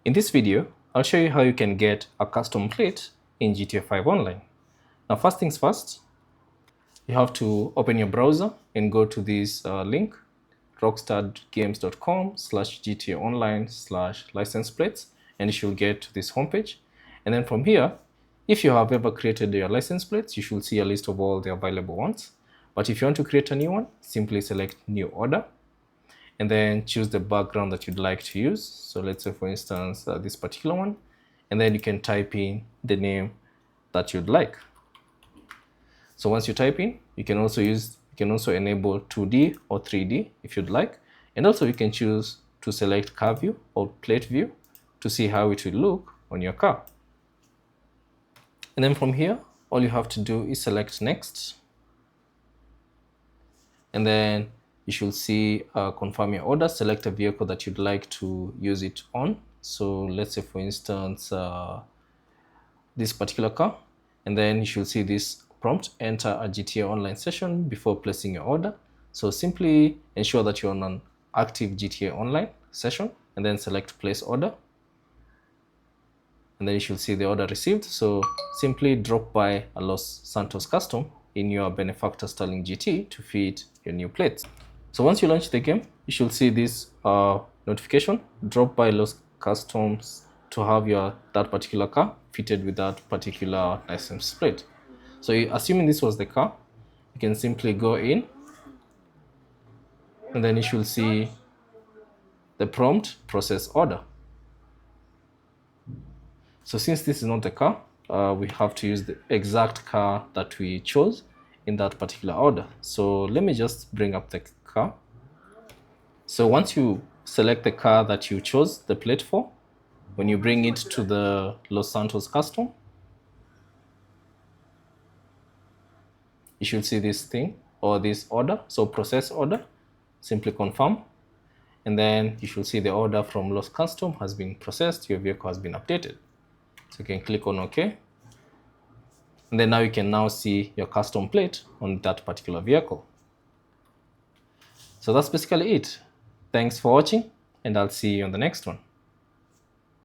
In this video, I'll show you how you can get a custom plate in GTA 5 Online. Now, first things first, you have to open your browser and go to this link, rockstargames.com/GTA Online/license plates, and you should get to this homepage. And then from here, if you have ever created your license plates, you should see a list of all the available ones. But if you want to create a new one, simply select New Order, and then choose the background that you'd like to use. So let's say, for instance, this particular one, and then you can type in the name that you'd like. So once you type in, you can also enable 2D or 3D if you'd like, and also you can choose to select car view or plate view to see how it will look on your car. And then from here, all you have to do is select next, and then you should see confirm your order. Select a vehicle that you'd like to use it on. So let's say, for instance, this particular car, and then you should see this prompt, enter a GTA Online session before placing your order. So simply ensure that you're on an active GTA Online session, and then select place order, and then you should see the order received. So simply drop by a Los Santos custom in your benefactor Sterling GT to fit your new plates. So once you launch the game, you should see this notification, drop by Los Customs to have that particular car fitted with that particular license plate. So assuming this was the car, you can simply go in, and then you should see the prompt, process order. So since this is not the car, we have to use the exact car that we chose in that particular order. So let me just bring up the car. So once you select the car that you chose the plate for, when you bring it to the Los Santos custom, you should see this thing or this order. So process order, simply confirm, and then you should see the order from Los Custom has been processed, your vehicle has been updated. So you can click on OK. And then now you can now see your custom plate on that particular vehicle. So that's basically it. Thanks for watching, and I'll see you on the next one.